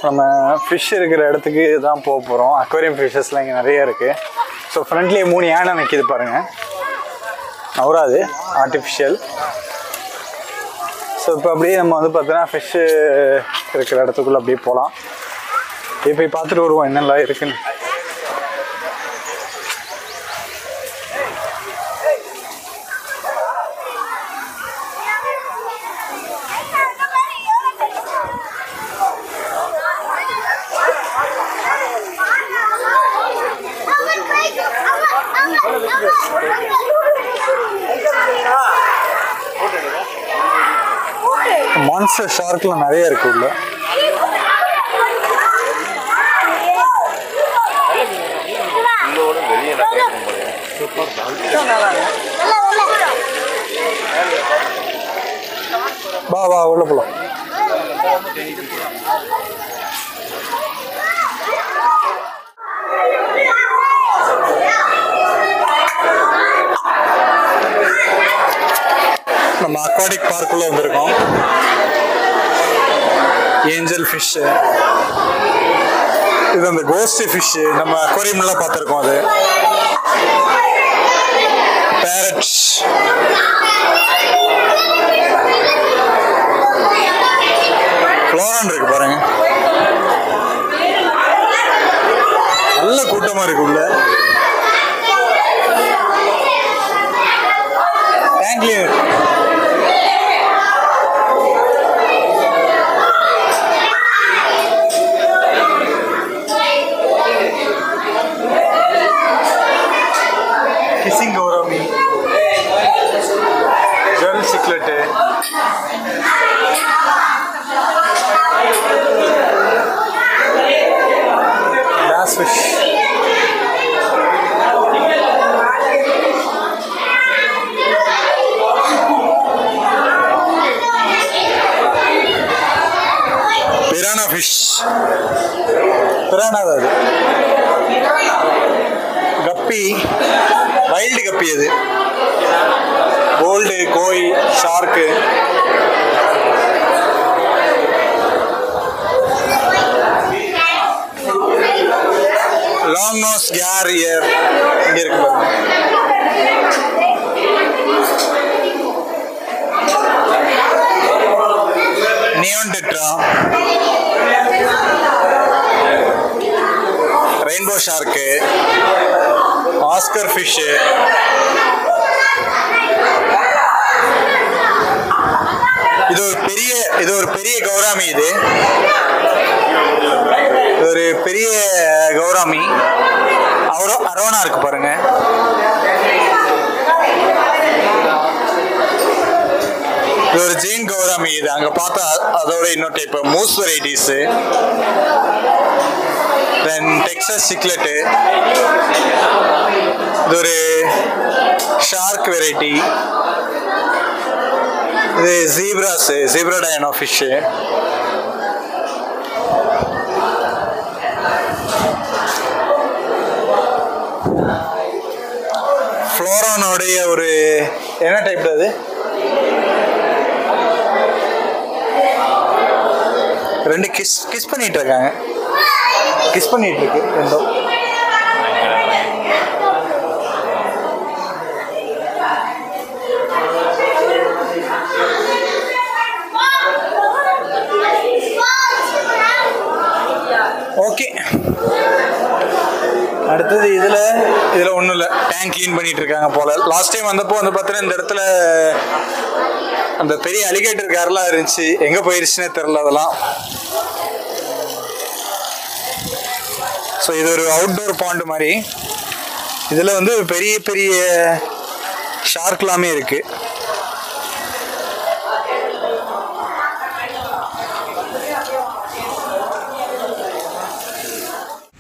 நம்ம ஃபிஷ் இருக்கிற இடத்துக்கு தான் போக போகிறோம். அக்வேரியம் ஃபிஷ்ஷஸ்லாம் இங்கே நிறைய இருக்குது. ஸோ ஃப்ரண்ட்லேயே 3 யானை நிற்கிது பாருங்கள். நவராது ஆர்டிஃபிஷியல். ஸோ இப்போ அப்படியே நம்ம வந்து பார்த்தோன்னா ஃபிஷ்ஷு இருக்கிற இடத்துக்குள்ளே அப்படியே போகலாம். அப்படியே போய் பார்த்துட்டு வருவோம் என்னெல்லாம் இருக்குன்னு. மான்ஸ்டர் ஷார்க்லாம் நிறைய இருக்கு உள்ள. வா வா உள்ள போலாம். நம்ம அக்வாட்டிக் பார்க்குள்ள வந்திருக்கோம். ஏஞ்சல் ஃபிஷ், இது அந்த கோஸ்ட் ஃபிஷ் நம்ம அக்வாரியம்லாம் பார்த்துருக்கோம். அது பேரட்ஸ், ஃப்ளோரான் இருக்கு பாருங்க. நல்ல கூட்டமா இருக்கு உள்ள. டேங்க்லயே kissing gourami, jewel cichlid, bass fish, piranha fish, piranha அது கப்பி, வைல்டு கப்பி, அது gold, koi, shark, long nose carrier இங்க இருக்கு. Neon tetra, rainbow shark, oscar fish, இது ஒரு பெரிய கௌராமி. இது ஒரு பெரிய கௌராமி அரோனா இருக்கு பாருங்க. இது ஒரு ஜெயின் கௌராமி. இது அங்க பார்த்தா அதோட இன்னொரு டைப் மூஸ் வெரைட்டிஸ். தென் டெக்ஸஸ் சிக்லெட்டு, இது ஒரு ஷார்க் வெரைட்டி. இது ஜீப்ரா டைனோ ஃபிஷ். ஃப்ளோரானோடைய ஒரு என்ன டைப் அது, ரெண்டு கிஸ் பண்ணிட்டு இருக்காங்க. கிஸ் பண்ணிட்டு இருக்கு ரெண்டும். ஓகே, அடுத்தது இதுல ஒன்றும் இல்லை, டேங்க் கிளீன் பண்ணிட்டு இருக்காங்க போல. லாஸ்ட் டைம் வந்தப்போ வந்து பார்த்தீங்கன்னா இந்த இடத்துல அந்த பெரிய அலிகேட்டர் கார்லாம் இருந்துச்சு, எங்க போயிருச்சுன்னே தெரியல அதெல்லாம். ஸோ இது ஒரு அவுட்டோர் பாண்ட் மாதிரி. இதில் வந்து பெரிய பெரிய ஷார்க்லாமே இருக்கு.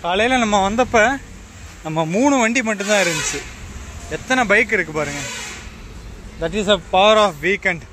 காலையில் நம்ம வந்தப்போ நம்ம 3 வண்டி மட்டும்தான் இருந்துச்சு. எத்தனை பைக் இருக்குது பாருங்கள். That is a power of weekend.